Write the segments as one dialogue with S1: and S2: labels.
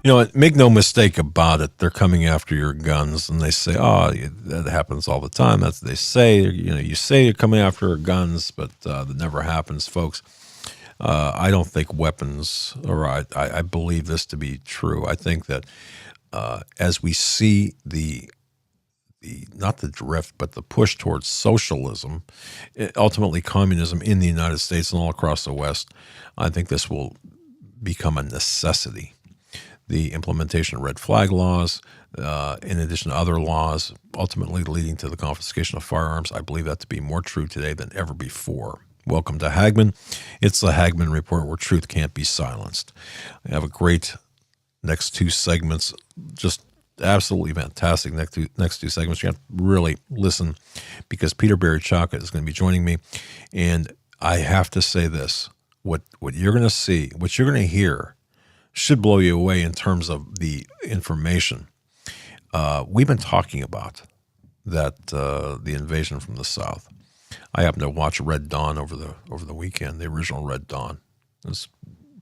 S1: You know what? Make no mistake about it. They're coming after your guns, and they say, "Oh, that happens all the time." That's what they say. You know, you say you're coming after our guns, but that never happens, folks. I don't think weapons, or I believe this to be true. I think that as we see the not the drift, but the push towards socialism, ultimately communism in the United States and all across the West, I think this will become a necessity. The implementation of red flag laws, in addition to other laws, ultimately leading to the confiscation of firearms, I believe that to be more true today than ever before. Welcome to Hagman. It's the Hagman Report, where truth can't be silenced. I have a great next two segments, just absolutely fantastic next two segments. You have to really listen, because Barry Chowka is going to be joining me. And I have to say this, what you're going to see, what you're going to hear, should blow you away in terms of the information. We've been talking about that the invasion from the South. I happened to watch Red Dawn over the weekend, the original Red Dawn. It was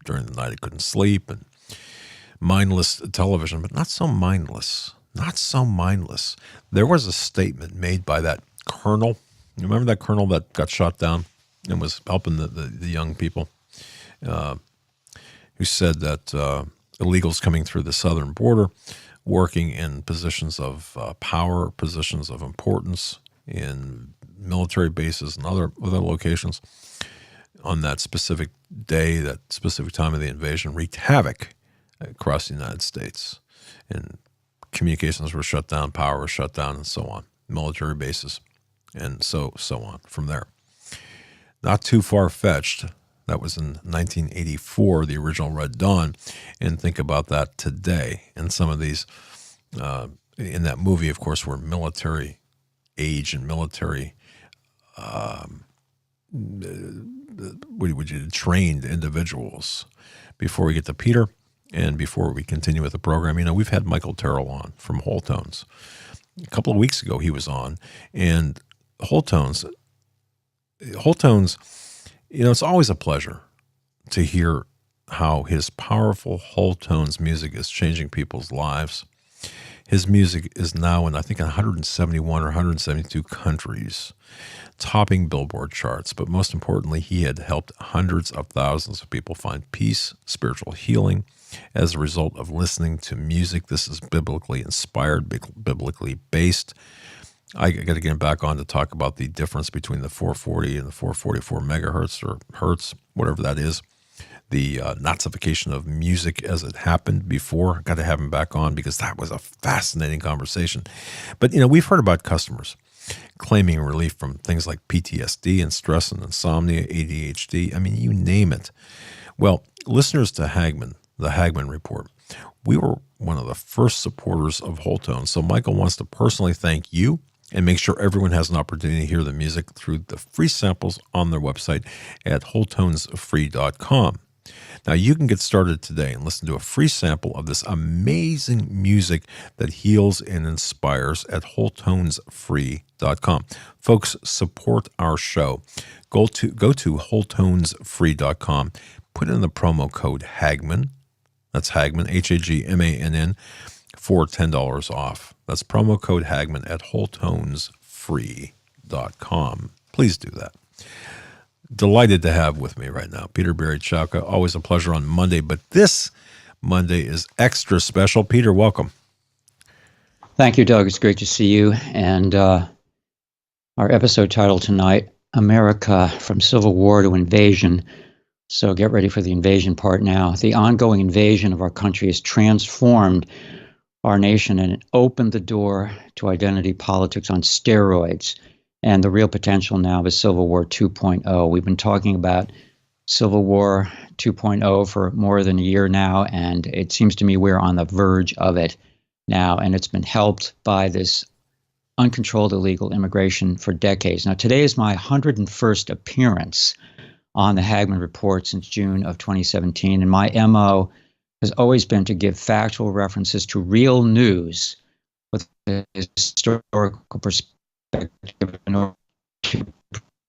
S1: during the night I couldn't sleep, and mindless television, but not so mindless. Not so mindless. There was a statement made by that colonel. You remember that colonel that got shot down and was helping the young people? Who said that illegals coming through the southern border, working in positions of power, positions of importance in military bases and other locations, on that specific day, that specific time of the invasion, wreaked havoc across the United States. And communications were shut down, power was shut down, and so on, military bases, and so on from there. Not too far-fetched. That was in 1984, the original Red Dawn. And think about that today. And some of these, in that movie, of course, were military age and military, trained individuals. Before we get to Peter, and before we continue with the program, you know, we've had Michael Terrell on from Whole Tones. A couple of weeks ago, he was on. And Whole Tones, you know, it's always a pleasure to hear how his powerful Whole Tones music is changing people's lives. His music is now in, I think, 171 or 172 countries, topping Billboard charts. But most importantly, he had helped hundreds of thousands of people find peace, spiritual healing, as a result of listening to music. This is biblically inspired, biblically based. I got to get back on to talk about the difference between the 440 and the 444 megahertz or hertz, whatever that is. The Nazification of music as it happened before. Got to have him back on, because that was a fascinating conversation. But, you know, we've heard about customers claiming relief from things like PTSD and stress and insomnia, ADHD. I mean, you name it. Well, listeners to Hagman, the Hagman Report, we were one of the first supporters of Whole Tones. So Michael wants to personally thank you and make sure everyone has an opportunity to hear the music through the free samples on their website at wholetonesfree.com. Now, you can get started today and listen to a free sample of this amazing music that heals and inspires at wholetonesfree.com. Folks, support our show. Go to wholetonesfree.com. Put in the promo code Hagman. That's Hagman, Hagmann, for $10 off. That's promo code Hagman at wholetonesfree.com. Please do that. Delighted to have with me right now Barry Chowka. Always a pleasure on Monday, but this Monday is extra special. Peter, welcome.
S2: Thank you, Doug. It's great to see you. And our episode title tonight, America from Civil War to Invasion. So get ready for the invasion part now. The ongoing invasion of our country has transformed our nation and opened the door to identity politics on steroids. And the real potential now is Civil War 2.0. We've been talking about Civil War 2.0 for more than a year now, and it seems to me we're on the verge of it now. And it's been helped by this uncontrolled illegal immigration for decades. Now, today is my 101st appearance on the Hagman Report since June of 2017, and my MO has always been to give factual references to real news with a historical perspective in order to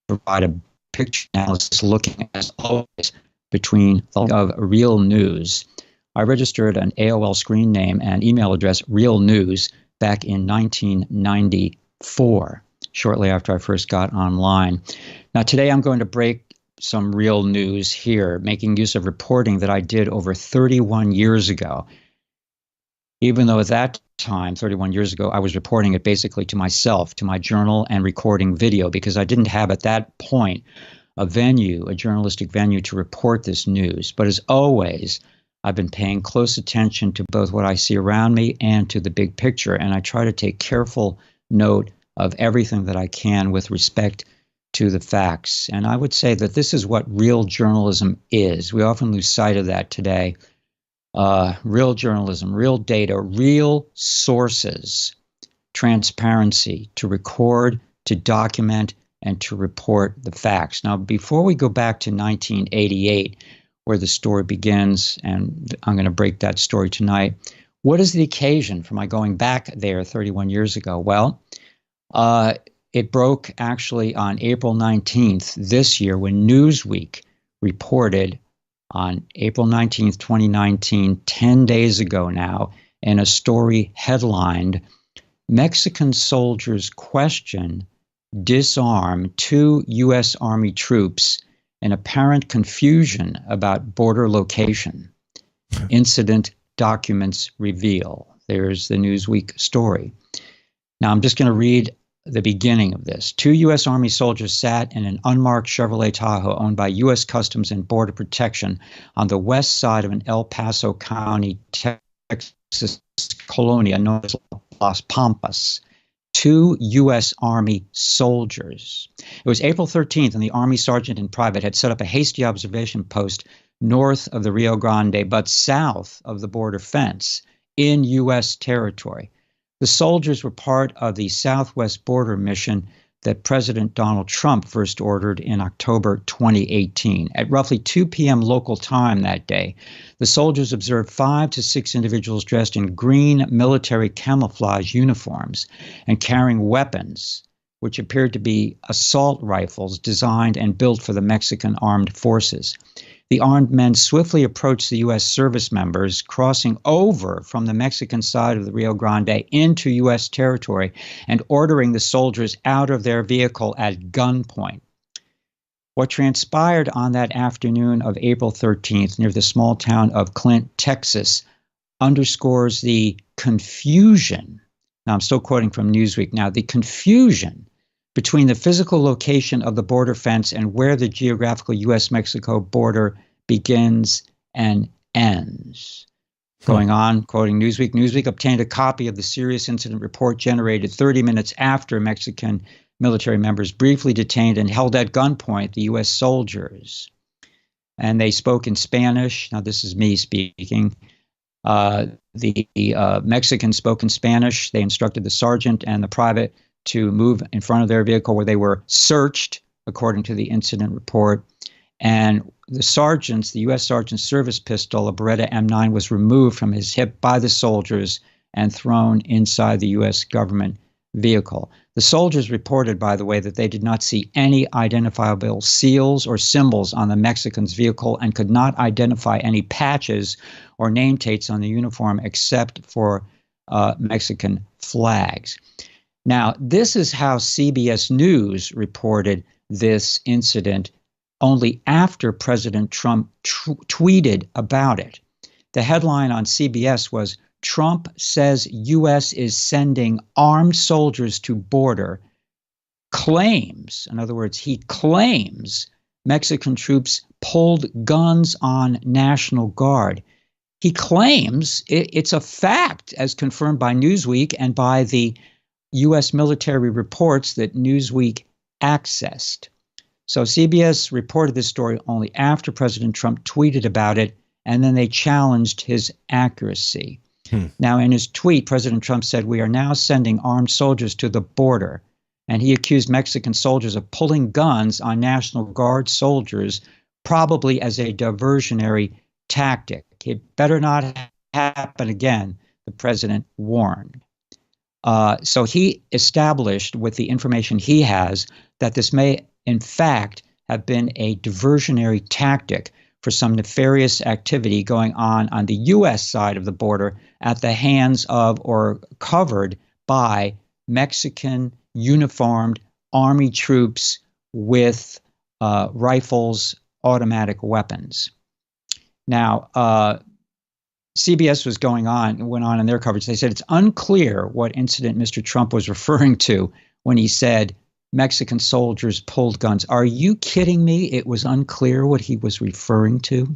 S2: provide a picture analysis looking, as always, between of real news I registered an AOL screen name and email address, Real News, back in 1994, shortly after I first got online. Now, today I'm going to break some real news here, making use of reporting that I did over 31 years ago. Even though at that time, 31 years ago, I was reporting it basically to myself, to my journal, and recording video, because I didn't have at that point a venue, a journalistic venue to report this news. But as always, I've been paying close attention to both what I see around me and to the big picture, and I try to take careful note of everything that I can with respect to the facts. And I would say that this is what real journalism is. We often lose sight of that today. Real journalism, real data, real sources, transparency, to record, to document, and to report the facts. Now, before we go back to 1988, where the story begins, and I'm going to break that story tonight, what is the occasion for my going back there 31 years ago? Well, it broke actually on April 19th this year when Newsweek reported on April 19th, 2019, 10 days ago now, in a story headlined, Mexican Soldiers Question Disarm 2 U.S. Army Troops in Apparent Confusion About Border Location. Incident Documents Reveal. There's the Newsweek story. Now, I'm just going to read the beginning of this. 2 U.S. Army soldiers sat in an unmarked Chevrolet Tahoe owned by U.S. Customs and Border Protection on the west side of an El Paso County, Texas colonia known as Las Pampas. 2 U.S. Army soldiers. It was April 13th, and the Army sergeant and private had set up a hasty observation post north of the Rio Grande, but south of the border fence in U.S. territory. The soldiers were part of the Southwest Border Mission that President Donald Trump first ordered in October 2018. At roughly 2 p.m. local time that day, the soldiers observed 5 to 6 individuals dressed in green military camouflage uniforms and carrying weapons, which appeared to be assault rifles designed and built for the Mexican armed forces. The armed men swiftly approached the U.S. service members, crossing over from the Mexican side of the Rio Grande into U.S. territory and ordering the soldiers out of their vehicle at gunpoint. What transpired on that afternoon of April 13th near the small town of Clint, Texas, underscores the confusion. Now, I'm still quoting from Newsweek now. The confusion between the physical location of the border fence and where the geographical U.S.-Mexico border begins and ends. Going on, quoting Newsweek, Newsweek obtained a copy of the serious incident report generated 30 minutes after Mexican military members briefly detained and held at gunpoint the U.S. soldiers. And they spoke in Spanish. Now, this is me speaking. The Mexicans spoke in Spanish. They instructed the sergeant and the private to move in front of their vehicle where they were searched, according to the incident report. And the sergeant's, the U.S. sergeant's service pistol, a Beretta M9, was removed from his hip by the soldiers and thrown inside the U.S. government vehicle. The soldiers reported, by the way, that they did not see any identifiable seals or symbols on the Mexicans' vehicle and could not identify any patches or name plates on the uniform except for Mexican flags. Now, this is how CBS News reported this incident only after President Trump tweeted about it. The headline on CBS was, Trump says U.S. is sending armed soldiers to border, claims, in other words, he claims Mexican troops pulled guns on National Guard. He claims it's a fact, as confirmed by Newsweek and by the U.S. military reports that Newsweek accessed. So CBS reported this story only after President Trump tweeted about it, and then they challenged his accuracy. Now, in his tweet, President Trump said, we are now sending armed soldiers to the border, and he accused Mexican soldiers of pulling guns on National Guard soldiers, probably as a diversionary tactic. It better not happen again, the president warned. So he established, with the information he has, that this may, in fact, have been a diversionary tactic for some nefarious activity going on the U.S. side of the border at the hands of or covered by Mexican uniformed army troops with rifles, automatic weapons. Now, CBS went on in their coverage. They said it's unclear what incident Mr. Trump was referring to when he said Mexican soldiers pulled guns. Are you kidding me? It was unclear what he was referring to.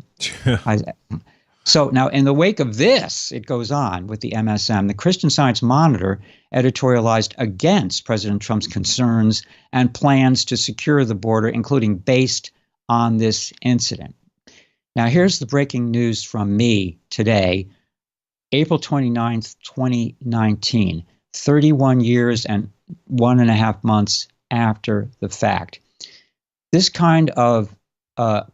S2: So now, in the wake of this, it goes on with the MSM. The Christian Science Monitor editorialized against President Trump's concerns and plans to secure the border, including based on this incident. Now, here's the breaking news from me today, April 29th, 2019, 31 years and 1.5 months after the fact. This kind of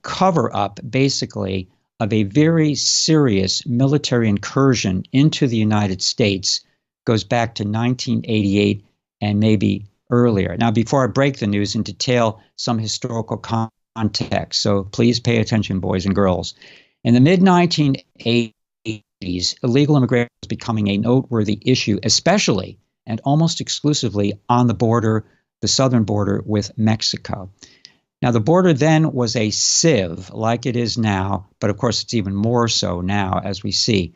S2: cover-up, basically, of a very serious military incursion into the United States goes back to 1988 and maybe earlier. Now, before I break the news and detail some historical context, so please pay attention, boys and girls. In the mid-1980s, illegal immigration was becoming a noteworthy issue, especially and almost exclusively on the border, the southern border with Mexico. Now, the border then was a sieve like it is now, but of course it's even more so now, as we see.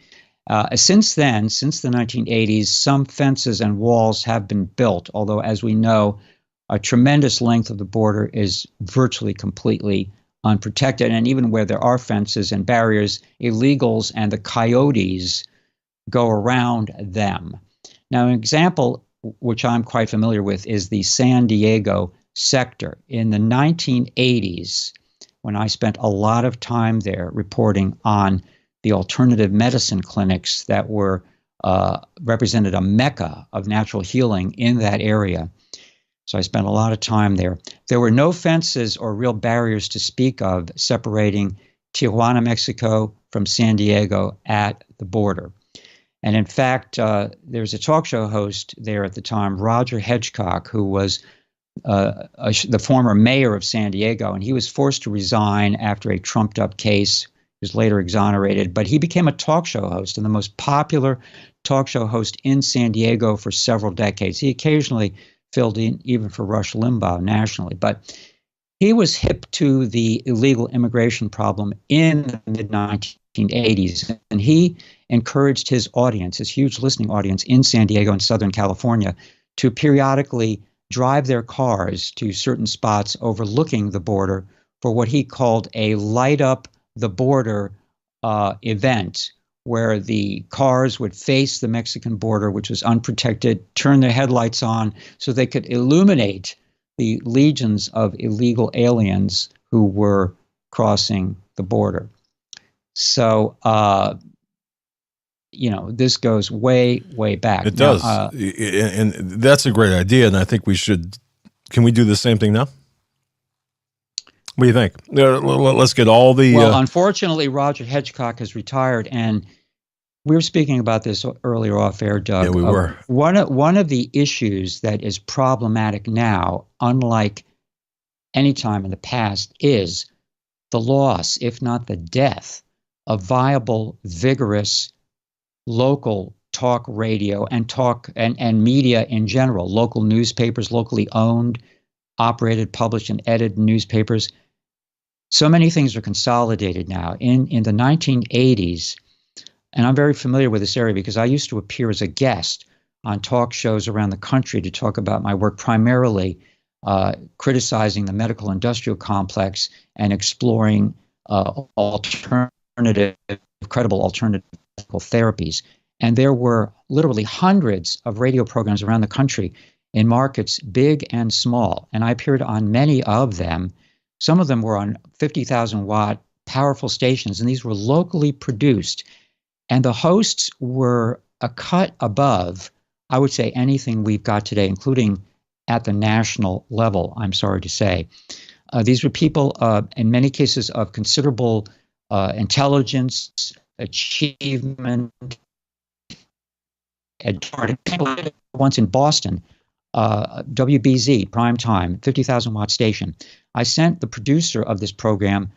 S2: Since then, since the 1980s, some fences and walls have been built, although, as we know, a tremendous length of the border is virtually completely unprotected. And even where there are fences and barriers, illegals and the coyotes go around them. Now, an example which I'm quite familiar with is the San Diego sector. In the 1980s, when I spent a lot of time there reporting on the alternative medicine clinics that were represented a mecca of natural healing in that area. So I spent a lot of time there. There were no fences or real barriers to speak of separating Tijuana, Mexico from San Diego at the border. And in fact, there was a talk show host there at the time, Roger Hedgecock, who was the former mayor of San Diego, and he was forced to resign after a trumped-up case. He was later exonerated, but he became a talk show host and the most popular talk show host in San Diego for several decades. He occasionally filled in even for Rush Limbaugh nationally, but he was hip to the illegal immigration problem in the mid-1980s, and he encouraged his audience, his huge listening audience in San Diego and Southern California, to periodically drive their cars to certain spots overlooking the border for what he called a light up the border event, where the cars would face the Mexican border, which was unprotected, turn their headlights on so they could illuminate the legions of illegal aliens who were crossing the border. So, this goes way, way back.
S1: It does. And that's a great idea. And I think can we do the same thing now? What do you think? Let's get all the...
S2: Well, unfortunately, Roger Hedgecock has retired, and we were speaking about this earlier off air, Doug.
S1: Yeah, we were.
S2: One of the issues that is problematic now, unlike any time in the past, is the loss, if not the death, of viable, vigorous local talk radio and media in general, local newspapers, locally owned, operated, published, and edited newspapers. So many things are consolidated now. In the 1980s, and I'm very familiar with this area because I used to appear as a guest on talk shows around the country to talk about my work, primarily criticizing the medical industrial complex and exploring credible alternative medical therapies. And there were literally hundreds of radio programs around the country in markets big and small. And I appeared on many of them. Some of them were on 50,000 watt powerful stations, and these were locally produced. And the hosts were a cut above, I would say, anything we've got today, including at the national level, I'm sorry to say. These were people, in many cases, of considerable intelligence, achievement. Once in Boston, WBZ, prime time, 50,000 watt station. I sent the producer of this program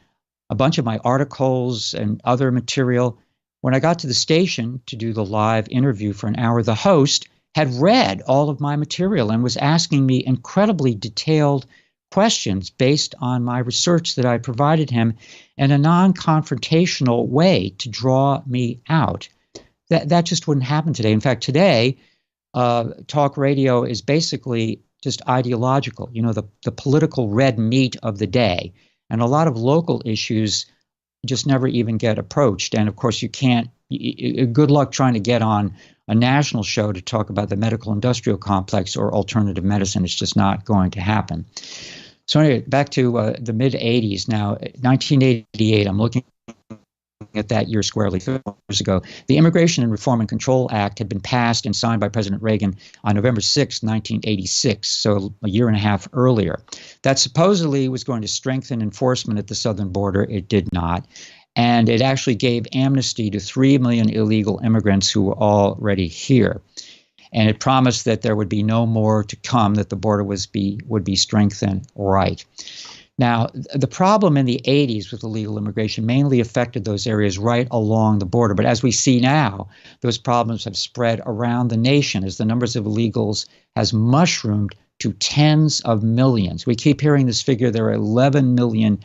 S2: a bunch of my articles and other material. When I got to the station to do the live interview for an hour, the host had read all of my material and was asking me incredibly detailed questions based on my research that I provided him in a non-confrontational way to draw me out. That just wouldn't happen today. In fact, today, talk radio is basically just ideological, the political red meat of the day. And a lot of local issues just never even get approached. And of course, you can't, good luck trying to get on a national show to talk about the medical industrial complex or alternative medicine. It's just not going to happen. So anyway, back to the mid 80s now, 1988, I'm looking at that year squarely 30 years ago. The Immigration and Reform and Control Act had been passed and signed by President Reagan on November 6, 1986, so a year and a half earlier. That supposedly was going to strengthen enforcement at the southern border. It did not. And it actually gave amnesty to 3 million illegal immigrants who were already here. And it promised that there would be no more to come, that the border would be strengthened right. Now, the problem in the 80s with illegal immigration mainly affected those areas right along the border. But as we see now, those problems have spread around the nation as the numbers of illegals has mushroomed to tens of millions. We keep hearing this figure. There are 11 million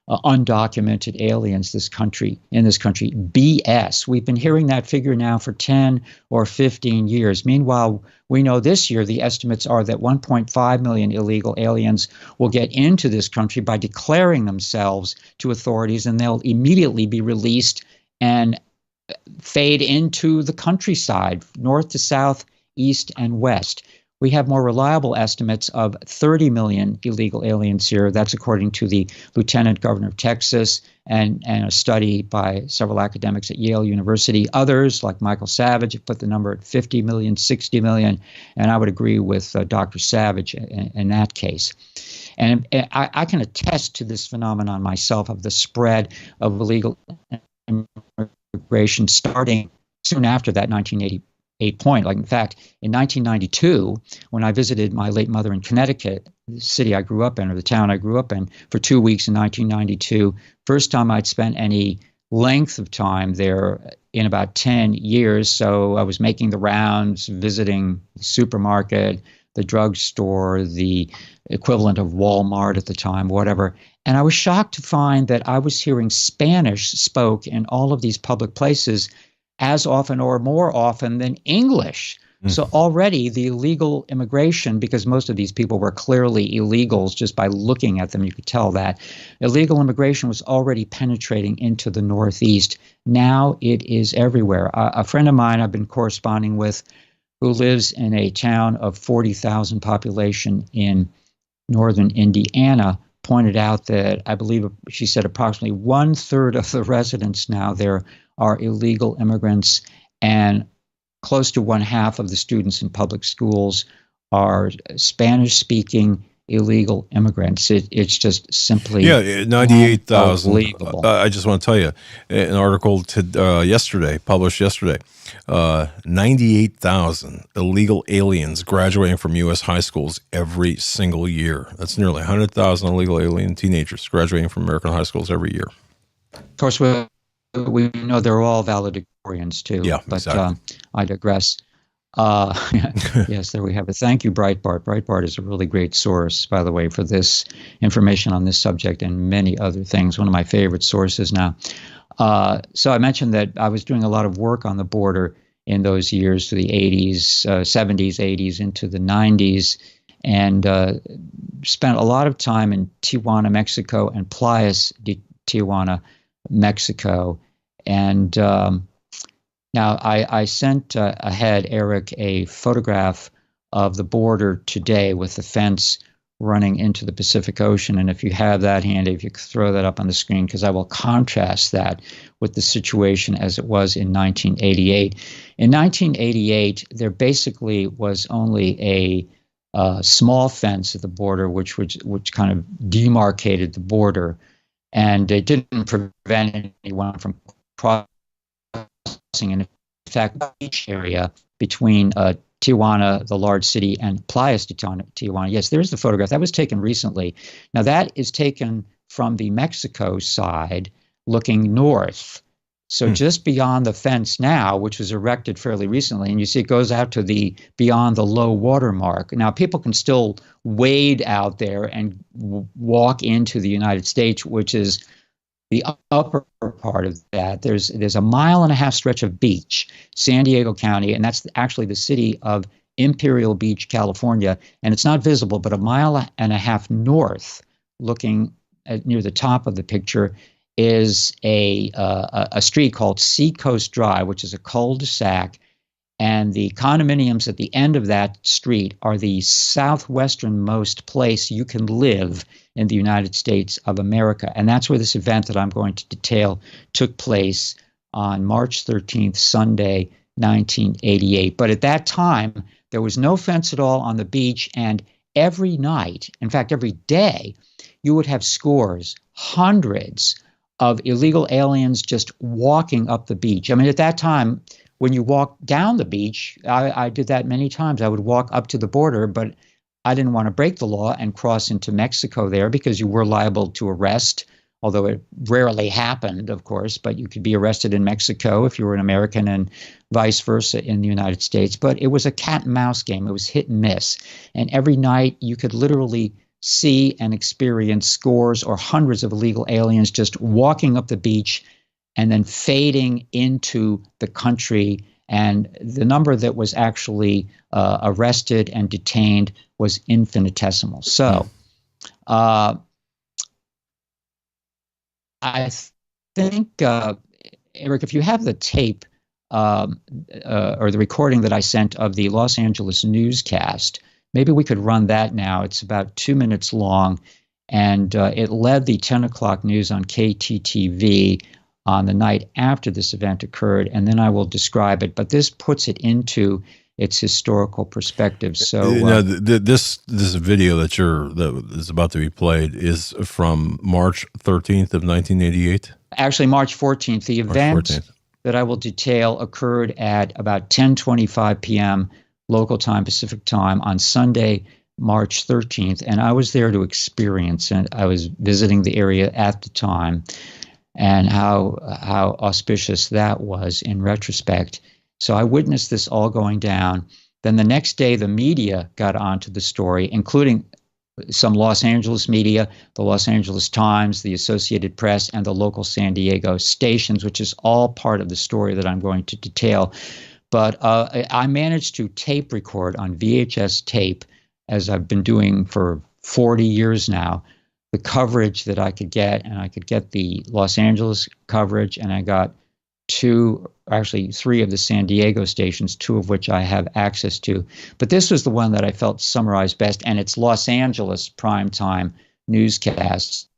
S2: undocumented aliens in this country. BS. We've been hearing that figure now for 10 or 15 years. Meanwhile, we know this year the estimates are that 1.5 million illegal aliens will get into this country by declaring themselves to authorities, and they'll immediately be released and fade into the countryside, north to south, east and west. We have more reliable estimates of 30 million illegal aliens here. That's according to the Lieutenant Governor of Texas and a study by several academics at Yale University. Others, like Michael Savage, have put the number at 50 million, 60 million, and I would agree with Dr. Savage in that case. And I can attest to this phenomenon myself of the spread of illegal immigration starting soon after that 1988 point. Like, in fact, in 1992, when I visited my late mother in Connecticut, the city I grew up in, or the town I grew up in, for 2 weeks in 1992, first time I'd spent any length of time there in about 10 years. So I was making the rounds, visiting the supermarket, the drugstore, the equivalent of Walmart at the time, whatever. And I was shocked to find that I was hearing Spanish spoke in all of these public places as often or more often than English. So already the illegal immigration, because most of these people were clearly illegals, just by looking at them, you could tell that. Illegal immigration was already penetrating into the Northeast. Now it is everywhere. A friend of mine I've been corresponding with, who lives in a town of 40,000 population in northern Indiana, pointed out that, I believe she said, approximately 1/3 of the residents now there are illegal immigrants, and close to 1/2 of the students in public schools are Spanish-speaking illegal immigrants. It's just simply
S1: 98,000.
S2: unbelievable.
S1: I just want to tell you, an article published yesterday, 98,000 illegal aliens graduating from U.S. high schools every single year. That's nearly 100,000 illegal alien teenagers graduating from American high schools every year.
S2: Of course, we know they're all valedictorians too.
S1: Yeah,
S2: but
S1: exactly.
S2: I digress. Yes, there we have it. Thank you, Breitbart. Breitbart is a really great source, by the way, for this information on this subject and many other things. One of my favorite sources now. So I mentioned that I was doing a lot of work on the border in those years, to the 80s, 70s, 80s, into the 90s, and spent a lot of time in Tijuana, Mexico, and Playas de Tijuana, Mexico. And now I sent ahead, Eric, a photograph of the border today with the fence running into the Pacific Ocean. And if you have that handy, if you could throw that up on the screen, because I will contrast that with the situation as it was in 1988. In 1988, there basically was only a small fence at the border, which kind of demarcated the border, and it didn't prevent anyone from crossing. And in fact, the beach area between Tijuana, the large city, and Playas de Tijuana. Yes, there's the photograph. That was taken recently. Now, that is taken from the Mexico side looking north. So just beyond the fence now, which was erected fairly recently, and you see it goes out to the beyond the low water mark. Now, people can still wade out there and walk into the United States, which is the upper part of that. There's a 1.5 mile stretch of beach, San Diego County, and that's actually the city of Imperial Beach, California. And it's not visible, but 1.5 miles north, looking near the top of the picture, is a street called Seacoast Drive, which is a cul-de-sac, and the condominiums at the end of that street are the southwesternmost place you can live in the United States of America. And that's where this event that I'm going to detail took place on March 13th, Sunday, 1988. But at that time, there was no fence at all on the beach, and every night, in fact, every day, you would have scores, hundreds of illegal aliens just walking up the beach. I mean, at that time, when you walk down the beach, I did that many times. I would walk up to the border, but I didn't want to break the law and cross into Mexico there because you were liable to arrest, although it rarely happened, of course, but you could be arrested in Mexico if you were an American and vice versa in the United States. But it was a cat and mouse game. It was hit and miss. And every night you could literally see and experience scores or hundreds of illegal aliens just walking up the beach and then fading into the country. And the number that was actually arrested and detained was infinitesimal. So I think, Eric, if you have the tape or the recording that I sent of the Los Angeles newscast, maybe we could run that now. It's about 2 minutes long, and it led the 10 o'clock news on KTTV on the night after this event occurred, and then I will describe it. But this puts it into its historical perspective. So
S1: this video that is about to be played is from March 13th of 1988.
S2: Actually, March 14th. The event that I will detail occurred at about 10:25 p.m. local time, Pacific time, on Sunday, March 13th, and I was there to experience it. I was visiting the area at the time, and how auspicious that was in retrospect. So I witnessed this all going down. Then the next day, the media got onto the story, including some Los Angeles media, the Los Angeles Times, the Associated Press, and the local San Diego stations, which is all part of the story that I'm going to detail. But I managed to tape record on VHS tape, as I've been doing for 40 years now, the coverage that I could get. And I could get the Los Angeles coverage, and I got three of the San Diego stations, two of which I have access to. But this was the one that I felt summarized best, and it's Los Angeles primetime newscast.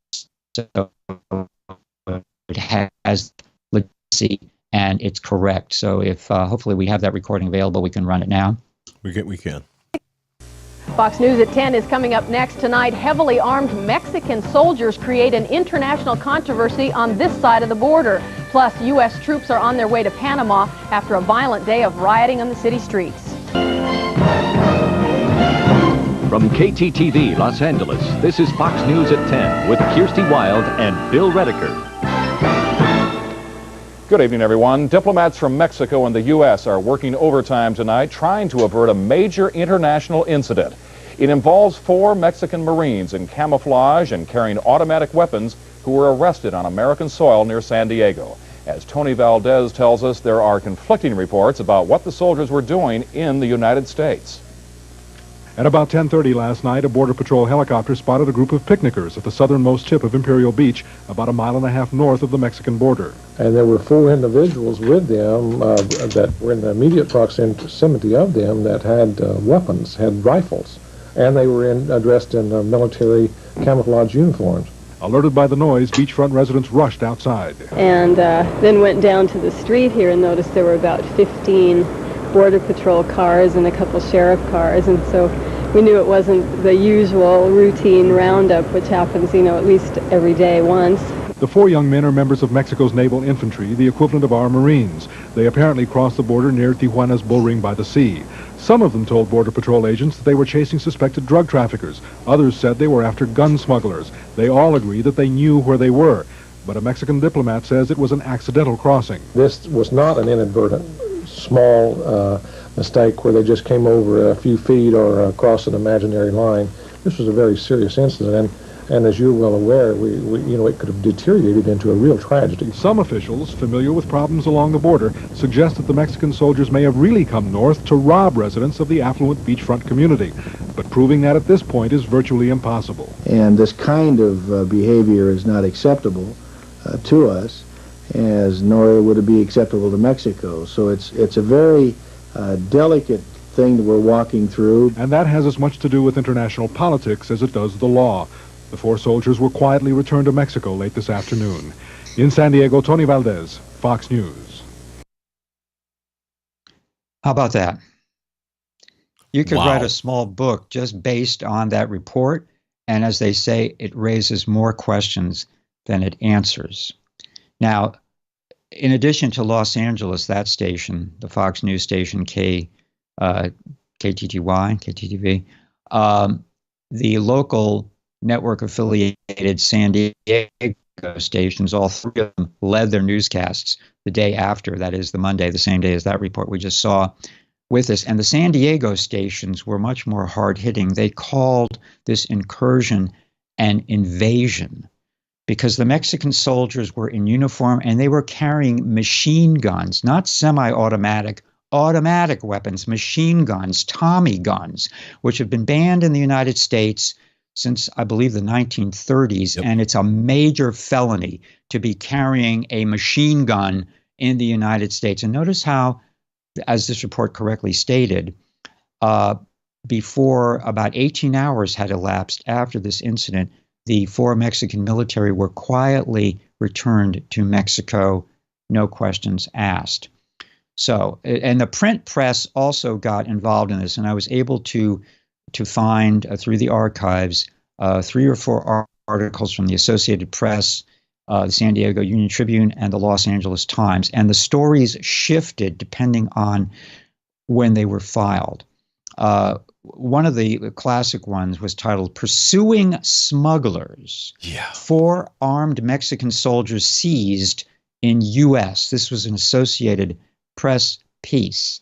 S2: So it has legitimacy, and it's correct. So if hopefully we have that recording available, we can run it now.
S1: We can.
S3: Fox News at 10 is coming up next tonight. Heavily armed Mexican soldiers create an international controversy on this side of the border. Plus, U.S. troops are on their way to Panama after a violent day of rioting on the city streets.
S4: From KTTV Los Angeles, this is Fox News at 10 with Kirsty Wild and Bill Redeker.
S5: Good evening, everyone. Diplomats from Mexico and the U.S. are working overtime tonight trying to avert a major international incident. It involves 4 Mexican Marines in camouflage and carrying automatic weapons who were arrested on American soil near San Diego. As Tony Valdez tells us, there are conflicting reports about what the soldiers were doing in the United States.
S6: At about 10:30 last night, a Border Patrol helicopter spotted a group of picnickers at the southernmost tip of Imperial Beach, about 1.5 miles north of the Mexican border.
S7: And there were 4 individuals with them that were in the immediate proximity of them that had weapons, had rifles, and they were dressed in military camouflage uniforms.
S6: Alerted by the noise, beachfront residents rushed outside.
S8: And then went down to the street here and noticed there were about 15 Border Patrol cars and a couple sheriff cars, and so we knew it wasn't the usual routine roundup, which happens, at least every day once.
S6: The 4 young men are members of Mexico's naval infantry, the equivalent of our Marines. They apparently crossed the border near Tijuana's bullring by the sea. Some of them told Border Patrol agents that they were chasing suspected drug traffickers. Others said they were after gun smugglers. They all agree that they knew where they were. But a Mexican diplomat says it was an accidental crossing.
S7: This was not an inadvertent, small mistake where they just came over a few feet or across an imaginary line. This was a very serious incident, and as you're well aware, it could have deteriorated into a real tragedy.
S6: Some officials, familiar with problems along the border, suggest that the Mexican soldiers may have really come north to rob residents of the affluent beachfront community. But proving that at this point is virtually impossible.
S9: And this kind of behavior is not acceptable to us, as nor would it be acceptable to Mexico. So it's a very delicate thing that we're walking through.
S6: And that has as much to do with international politics as it does the law. The 4 soldiers were quietly returned to Mexico late this afternoon. In San Diego, Tony Valdez, Fox News.
S2: How about that? You could
S1: Wow.
S2: write a small book just based on that report, and as they say, it raises more questions than it answers. Now, in addition to Los Angeles, that station, the Fox News station KTTV, the local network affiliated San Diego stations, all 3 of them led their newscasts the day after, that is the Monday, the same day as that report we just saw, with us. And the San Diego stations were much more hard-hitting. They called this incursion an invasion because the Mexican soldiers were in uniform and they were carrying machine guns, not semi-automatic, automatic weapons, machine guns, Tommy guns, which have been banned in the United States since, I believe, the 1930s. Yep. And it's a major felony to be carrying a machine gun in the United States. And notice how, as this report correctly stated, before about 18 hours had elapsed after this incident, the 4 Mexican military were quietly returned to Mexico, no questions asked. So, and the print press also got involved in this, and I was able to find through the archives 3 or 4 articles from the Associated Press, the San Diego Union Tribune, and the Los Angeles Times, and the stories shifted depending on when they were filed. One of the classic ones was titled "Pursuing Smugglers." Yeah. 4 armed Mexican soldiers seized in U.S. This was an Associated Press piece.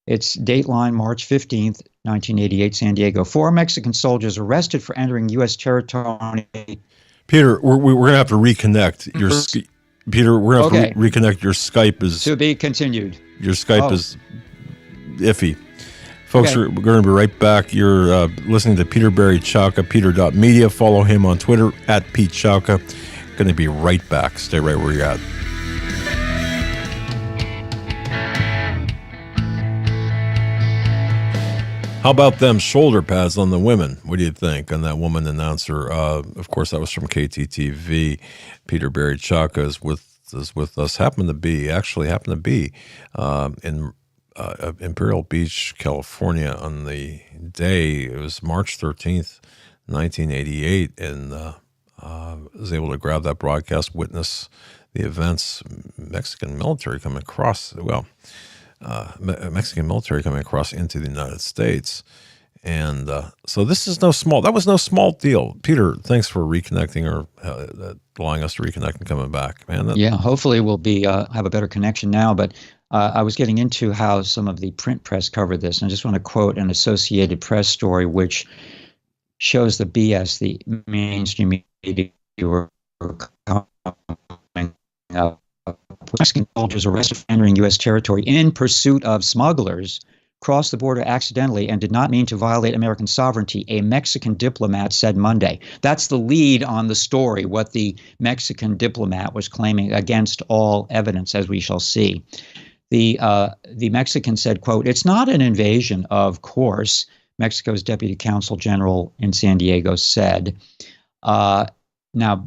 S2: It's dateline March 15th, 1988, San Diego. 4 Mexican soldiers arrested for entering U.S. territory.
S1: Peter, we're going to have to reconnect. Peter, we're going to have to reconnect. Your Skype is...
S2: To be continued.
S1: Your Skype is iffy. Folks, we're going to be right back. You're listening to Peter Barry Chowka, peter.media. Follow him on Twitter, @PeteChowka. Going to be right back. Stay right where you're at. How about them shoulder pads on the women? What do you think on that woman announcer? Of course, that was from KTTV. Peter Barry Chowka is with us. Happened to be in Imperial Beach, California on the day. It was March 13th, 1988, and was able to grab that broadcast, witness the events. Mexican military coming across. Mexican military coming across into the United States. And so this is that was no small deal. Peter, thanks for reconnecting or allowing us to reconnect and coming back, man.
S2: Yeah, hopefully we'll be have a better connection now. But I was getting into how some of the print press covered this, and I just want to quote an Associated Press story which shows the BS the mainstream media were coming up. Mexican soldiers arrested for entering U.S. territory in pursuit of smugglers crossed the border accidentally and did not mean to violate American sovereignty, a Mexican diplomat said Monday. That's the lead on the story, what the Mexican diplomat was claiming against all evidence, as we shall see. The Mexican said, quote, "It's not an invasion, of course," Mexico's Deputy Consul General in San Diego said. Now,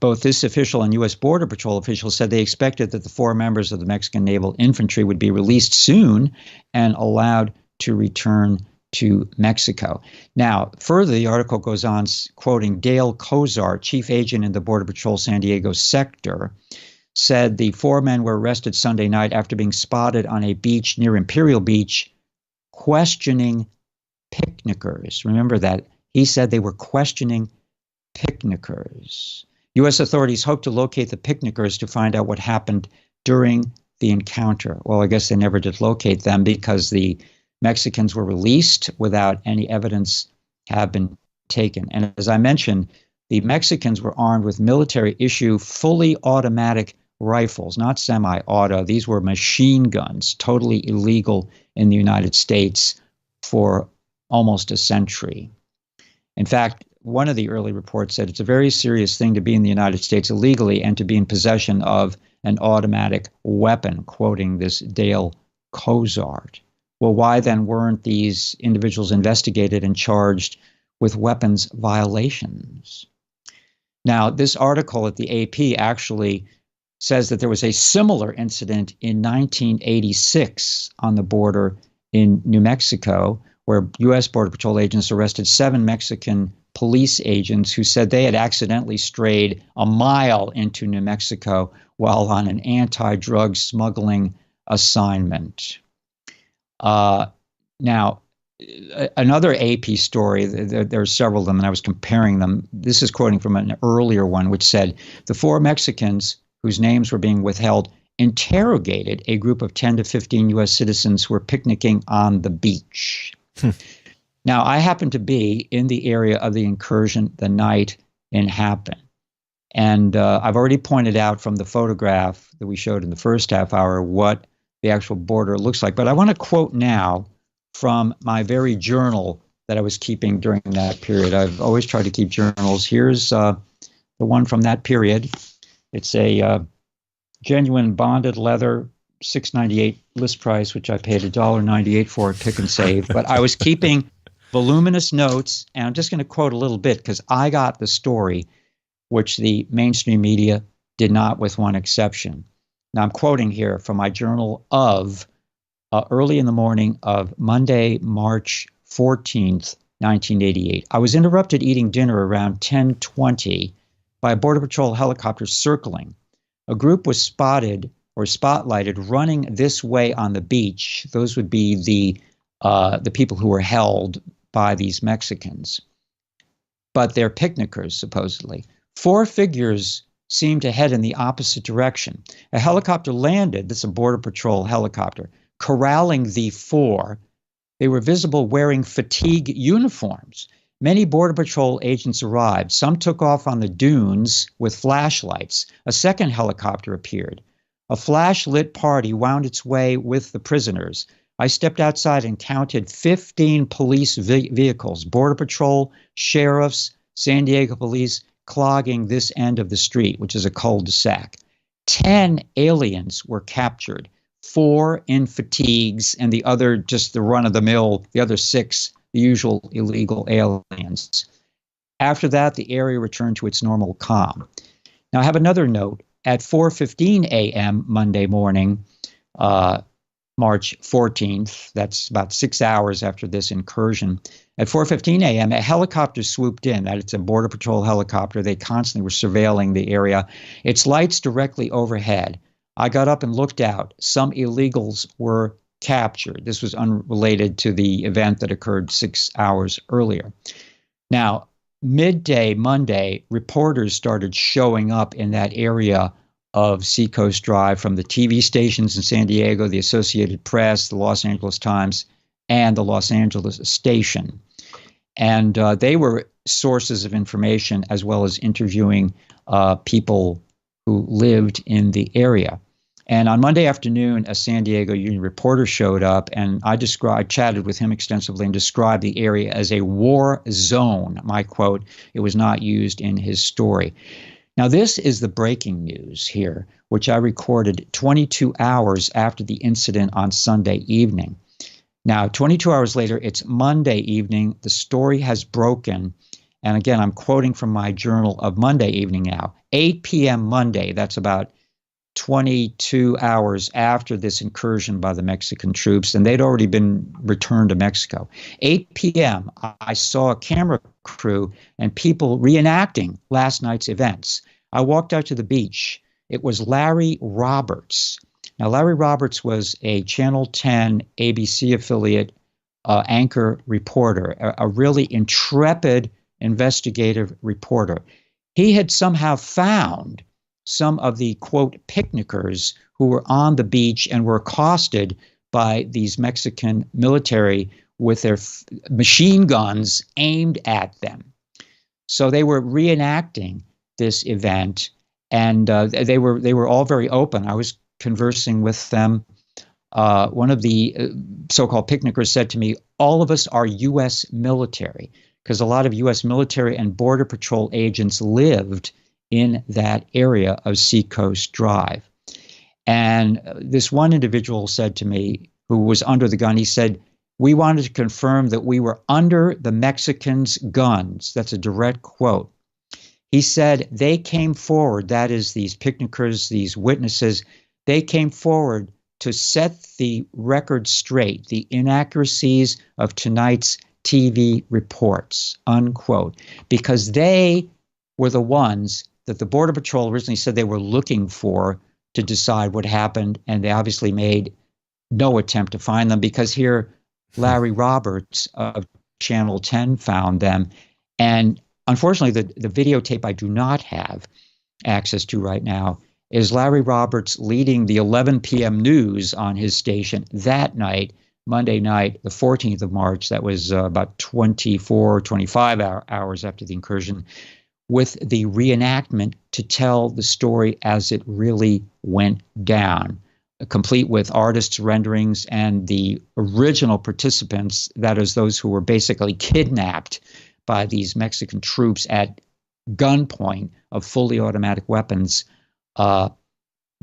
S2: both this official and U.S. Border Patrol officials said they expected that the 4 members of the Mexican Naval Infantry would be released soon and allowed to return to Mexico. Now, further, the article goes on quoting Dale Kozar, chief agent in the Border Patrol San Diego sector, said the 4 men were arrested Sunday night after being spotted on a beach near Imperial Beach questioning picnickers. Remember that. He said they were questioning picnickers. U.S. authorities hope to locate the picnickers to find out what happened during the encounter. Well, I guess they never did locate them because the Mexicans were released without any evidence have been taken. And as I mentioned, the Mexicans were armed with military-issue fully automatic rifles, not semi-auto. These were machine guns, totally illegal in the United States for almost a century. In fact, one of the early reports said it's a very serious thing to be in the United States illegally and to be in possession of an automatic weapon, quoting this Dale Kozart. Well, why then weren't these individuals investigated and charged with weapons violations? Now, this article at the AP actually says that there was a similar incident in 1986 on the border in New Mexico, where U.S. Border Patrol agents arrested 7 Mexican police agents who said they had accidentally strayed a mile into New Mexico while on an anti-drug smuggling assignment. Now, another AP story, there are several of them, and I was comparing them. This is quoting from an earlier one, which said, the 4 Mexicans whose names were being withheld interrogated a group of 10 to 15 U.S. citizens who were picnicking on the beach. Now, I happened to be in the area of the incursion the night it happened. And I've already pointed out from the photograph that we showed in the first half hour what the actual border looks like. But I want to quote now from my very journal that I was keeping during that period. I've always tried to keep journals. Here's the one from that period. It's a genuine bonded leather, $6.98 list price, which I paid $1.98 for at Pick and Save. But I was keeping voluminous notes, and I'm just going to quote a little bit because I got the story, which the mainstream media did not, with one exception. Now, I'm quoting here from my journal of early in the morning of Monday, March 14th, 1988. I was interrupted eating dinner around 10:20 by a Border Patrol helicopter circling. A group was spotted or spotlighted running this way on the beach. Those would be the people who were held by these Mexicans. But they're picnickers, supposedly. 4 figures seemed to head in the opposite direction. A helicopter landed, this is a Border Patrol helicopter, corralling the 4. They were visible wearing fatigue uniforms. Many Border Patrol agents arrived. Some took off on the dunes with flashlights. A second helicopter appeared. A flash-lit party wound its way with the prisoners. I stepped outside and counted 15 police vehicles, Border Patrol, sheriffs, San Diego police, clogging this end of the street, which is a cul-de-sac. 10 aliens were captured, 4 in fatigues, and the other just the run-of-the-mill, the other 6, the usual illegal aliens. After that, the area returned to its normal calm. Now, I have another note. At 4:15 a.m. Monday morning, March 14th, that's about 6 hours after this incursion, at 4:15 a.m., a helicopter swooped in. That it's a Border Patrol helicopter. They constantly were surveilling the area. Its lights directly overhead. I got up and looked out. Some illegals were captured. This was unrelated to the event that occurred 6 hours earlier. Now, midday Monday, reporters started showing up in that area of Seacoast Drive from the TV stations in San Diego, the Associated Press, the Los Angeles Times, and the Los Angeles station. And they were sources of information as well as interviewing people who lived in the area. And on Monday afternoon, a San Diego Union reporter showed up, and I chatted with him extensively and described the area as a war zone. My quote, it was not used in his story. Now, this is the breaking news here, which I recorded 22 hours after the incident on Sunday evening. Now, 22 hours later, it's Monday evening. The story has broken. And again, I'm quoting from my journal of Monday evening now. 8 p.m. Monday, that's about 22 hours after this incursion by the Mexican troops, and they'd already been returned to Mexico. 8 p.m., I saw a camera crew and people reenacting last night's events. I walked out to the beach. It was Larry Roberts. Now, Larry Roberts was a Channel 10 ABC affiliate anchor reporter, a really intrepid investigative reporter. He had somehow found some of the, quote, picnickers who were on the beach and were accosted by these Mexican military with their machine guns aimed at them. So they were reenacting this event, and they were all very open. I was conversing with them. One of the so-called picnickers said to me, all of us are U.S. military, because a lot of U.S. military and Border Patrol agents lived in that area of Seacoast Drive. And this one individual said to me, who was under the gun, he said, we wanted to confirm that we were under the Mexicans' guns. That's a direct quote. He said they came forward, that is, these picnickers, these witnesses, they came forward to set the record straight, the inaccuracies of tonight's TV reports, unquote, because they were the ones that the Border Patrol originally said they were looking for to decide what happened, and they obviously made no attempt to find them, because here Larry Roberts of Channel 10 found them. And unfortunately, the videotape I do not have access to right now is Larry Roberts leading the 11 p.m. news on his station that night, Monday night, the 14th of March. That was about 25 hours after the incursion, with the reenactment to tell the story as it really went down, complete with artists' renderings and the original participants, that is, those who were basically kidnapped by these Mexican troops at gunpoint of fully automatic weapons,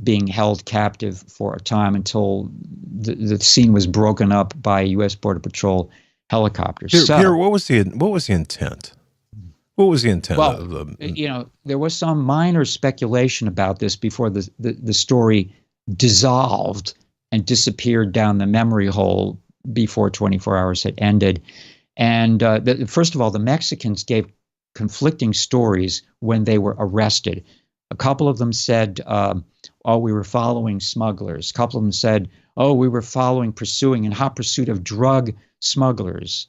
S2: being held captive for a time until the scene was broken up by U.S. Border Patrol helicopters.
S1: Peter, what was the intent? What was the intent of the?
S2: There was some minor speculation about this before the story dissolved and disappeared down the memory hole before 24 hours had ended. And first of all, the Mexicans gave conflicting stories when they were arrested. A couple of them said, we were following smugglers. A couple of them said, we were pursuing in hot pursuit of drug smugglers.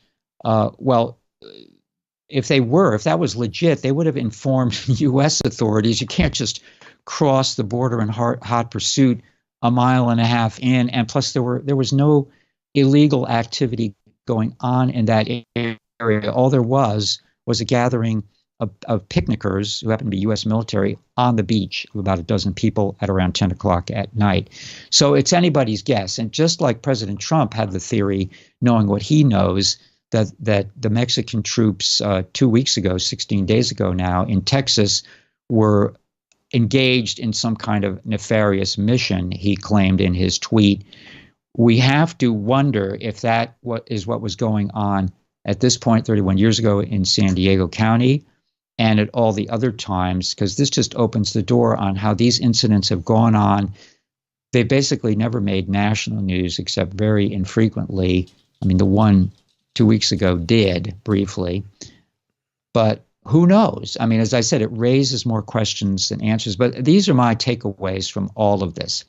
S2: If that was legit, they would have informed U.S. authorities. You can't just cross the border in hot pursuit a mile and a half in. And plus, there was no illegal activity going on in that area. All there was a gathering of picnickers who happened to be U.S. military on the beach, of about a dozen people at around 10 o'clock at night. So it's anybody's guess. And just like President Trump had the theory, knowing what he knows, that the Mexican troops 2 weeks ago, 16 days ago now, in Texas were engaged in some kind of nefarious mission, he claimed in his tweet. We have to wonder if that what was going on at this point 31 years ago in San Diego County and at all the other times, because this just opens the door on how these incidents have gone on. They basically never made national news except very infrequently. I mean, the one 2 weeks ago did briefly, but who knows? I mean, as I said, it raises more questions than answers, but these are my takeaways from all of this.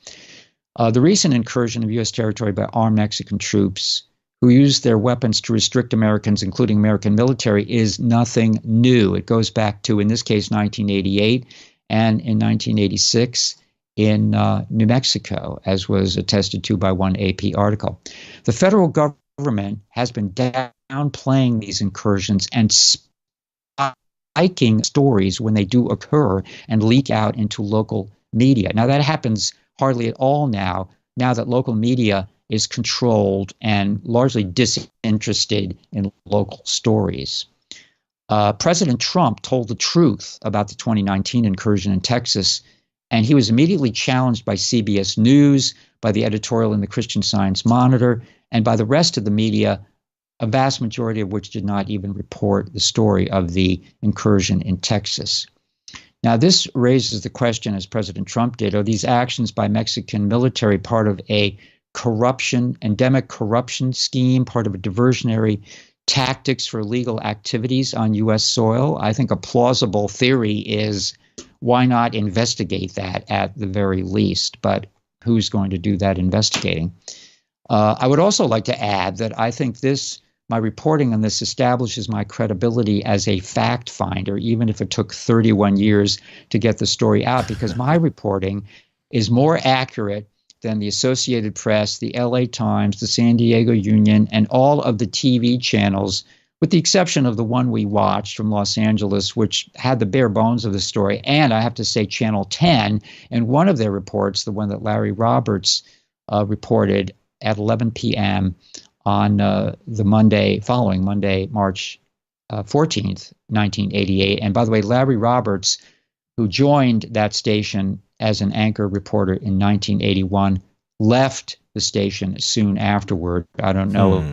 S2: The recent incursion of U.S. territory by armed Mexican troops who used their weapons to restrict Americans, including American military, is nothing new. It goes back to, in this case, 1988 and in 1986 in New Mexico, as was attested to by one AP article. The federal government has been downplaying these incursions and spiking stories when they do occur and leak out into local media. Now, that happens hardly at all now that local media is controlled and largely disinterested in local stories. President Trump told the truth about the 2019 incursion in Texas, and he was immediately challenged by CBS News, by the editorial in the Christian Science Monitor, and by the rest of the media, a vast majority of which did not even report the story of the incursion in Texas. Now, this raises the question, as President Trump did, are these actions by Mexican military part of a endemic corruption scheme, part of a diversionary tactics for illegal activities on U.S. soil? I think a plausible theory is, why not investigate that at the very least? But who's going to do that investigating? I would also like to add that I think my reporting on this establishes my credibility as a fact finder, even if it took 31 years to get the story out, because my reporting is more accurate than the Associated Press, the LA Times, the San Diego Union, and all of the TV channels, with the exception of the one we watched from Los Angeles, which had the bare bones of the story. And I have to say Channel 10, in one of their reports, the one that Larry Roberts reported at 11 p.m. on the following Monday, March 14th, 1988. And by the way, Larry Roberts, who joined that station as an anchor reporter in 1981, left the station soon afterward. I don't know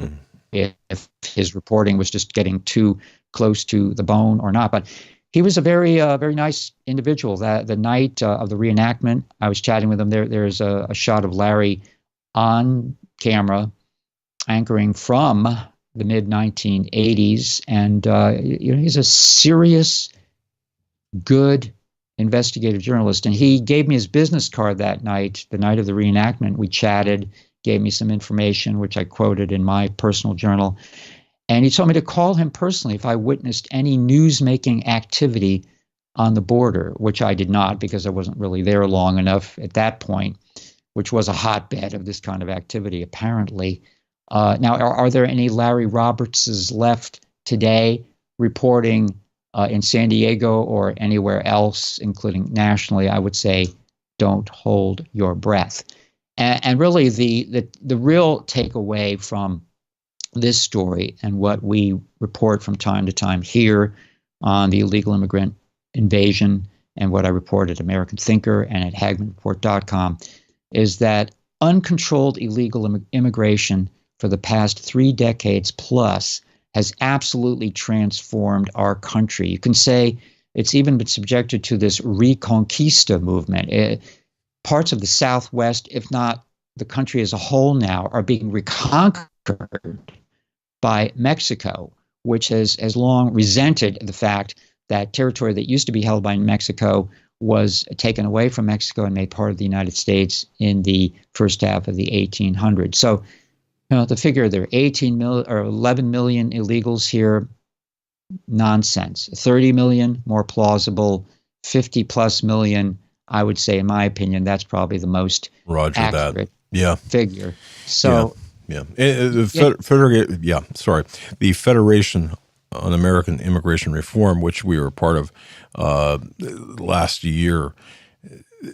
S2: if his reporting was just getting too close to the bone or not, but he was a very nice individual. The night of the reenactment, I was chatting with him. There's a shot of Larry on camera anchoring from the mid-1980s, and he's a serious, good investigative journalist. And he gave me his business card that night, the night of the reenactment. We chatted, gave me some information, which I quoted in my personal journal. And he told me to call him personally if I witnessed any news-making activity on the border, which I did not, because I wasn't really there long enough at that point, which was a hotbed of this kind of activity, apparently. Now, are there any Larry Robertses left today reporting in San Diego or anywhere else, including nationally? I would say don't hold your breath. And really, the real takeaway from this story and what we report from time to time here on the illegal immigrant invasion, and what I report at American Thinker and at HagmannReport.com, is that uncontrolled illegal immigration for the past 3 decades plus has absolutely transformed our country. You can say it's even been subjected to this Reconquista movement. Parts of the Southwest, if not the country as a whole now, are being reconquered by Mexico, which has long resented the fact that territory that used to be held by Mexico was taken away from Mexico and made part of the United States in the first half of the 1800s. So, the figure there, 18 million or 11 million illegals here, nonsense. 30 million, more plausible. 50 plus million, I would say, in my opinion, that's probably the most accurate figure. So,
S1: the Federation on American Immigration Reform, which we were part of last year,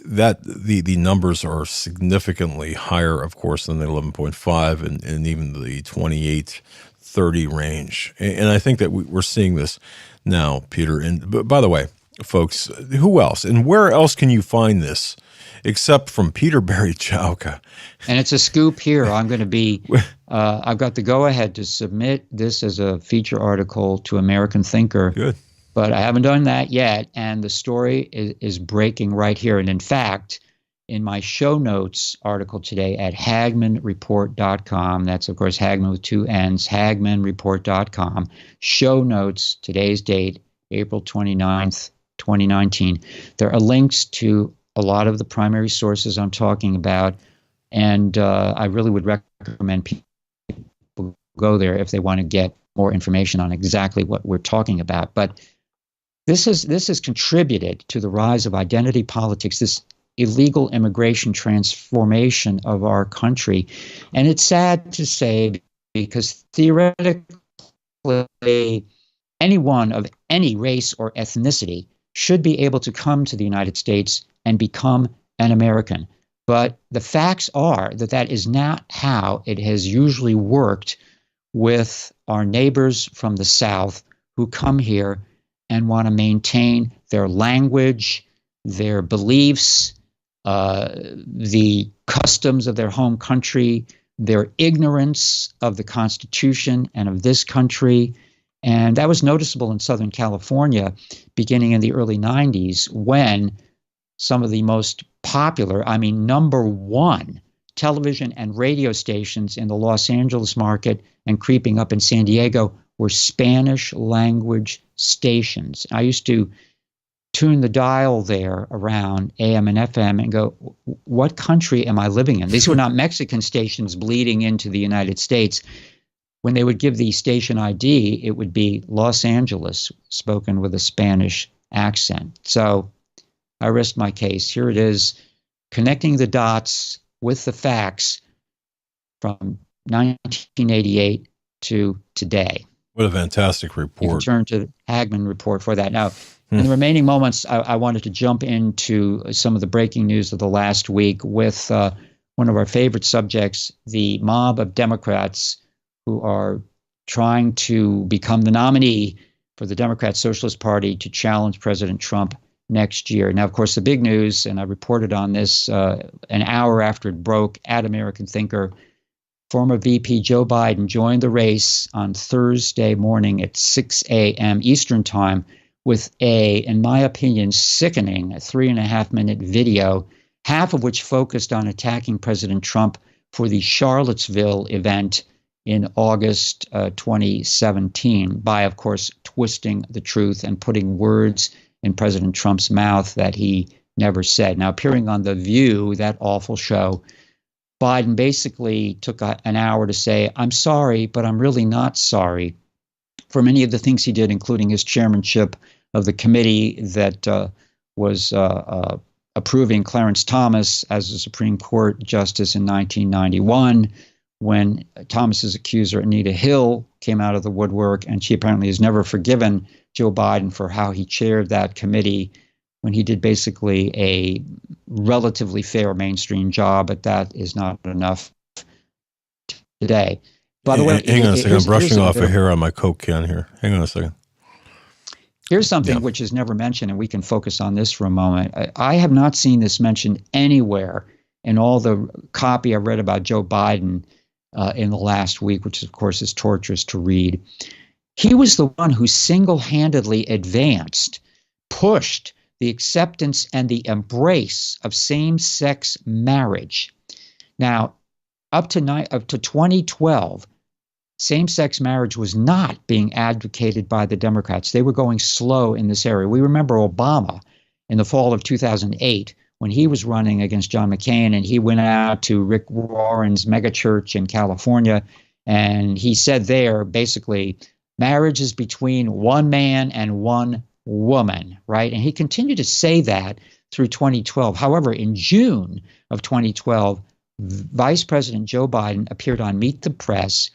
S1: that the numbers are significantly higher, of course, than the 11.5 and even the 28-30 range. And I think that we're seeing this now, Peter. And by the way, folks, who else and where else can you find this except from Peter Barry Chowka?
S2: And it's a scoop here. I'm going to be, I've got the go-ahead to submit this as a feature article to American Thinker.
S1: Good.
S2: But I haven't done that yet, and the story is breaking right here. And in fact, in my show notes article today at HagmannReport.com, that's, of course, Hagmann with 2 N's, HagmannReport.com, show notes, today's date, April 29th, 2019. There are links to a lot of the primary sources I'm talking about, and I really would recommend people go there if they want to get more information on exactly what we're talking about. But this has contributed to the rise of identity politics, this illegal immigration transformation of our country. And it's sad to say, because theoretically, anyone of any race or ethnicity should be able to come to the United States and become an American. But the facts are that is not how it has usually worked with our neighbors from the South who come here and want to maintain their language, their beliefs, the customs of their home country, their ignorance of the Constitution and of this country, And that was noticeable in Southern California beginning in the early 90s when some of the most popular, I mean, number one television and radio stations in the Los Angeles market and creeping up in San Diego were Spanish language stations. I used to tune the dial there around AM and FM and go, what country am I living in? These were not Mexican stations bleeding into the United States. When they would give the station ID, it would be Los Angeles, spoken with a Spanish accent. So I rest my case. Here it is, connecting the dots with the facts from 1988 to today.
S1: What a fantastic report.
S2: You can turn to the Hagman report for that. Now, in the remaining moments, I wanted to jump into some of the breaking news of the last week with one of our favorite subjects, the mob of Democrats who are trying to become the nominee for the Democrat Socialist Party to challenge President Trump next year. Now, of course, the big news, and I reported on this an hour after it broke at American Thinker, former VP Joe Biden joined the race on Thursday morning at 6 a.m. Eastern Time with in my opinion, sickening 3.5-minute video, half of which focused on attacking President Trump for the Charlottesville event in August 2017 by, of course, twisting the truth and putting words in President Trump's mouth that he never said. Now, appearing on The View, that awful show, Biden basically took an hour to say, I'm sorry, but I'm really not sorry for many of the things he did, including his chairmanship of the committee that was approving Clarence Thomas as a Supreme Court justice in 1991, when Thomas's accuser, Anita Hill, came out of the woodwork, and she apparently has never forgiven Joe Biden for how he chaired that committee when he did basically a relatively fair mainstream job, but that is not enough today. By the way,
S1: hang on a second. I'm brushing off a hair on my Coke can here. Hang on a second.
S2: Here's something which is never mentioned, and we can focus on this for a moment. I have not seen this mentioned anywhere in all the copy I've read about Joe Biden in the last week, which of course is torturous to read. He was the one who single-handedly advanced, pushed the acceptance and the embrace of same-sex marriage. Now, up to 2012, same-sex marriage was not being advocated by the Democrats. They were going slow in this area. We remember Obama in the fall of 2008 when he was running against John McCain, and he went out to Rick Warren's megachurch in California, and he said there, basically, marriage is between one man and one woman, right? And he continued to say that through 2012. However, in June of 2012, Vice President Joe Biden appeared on Meet the Press,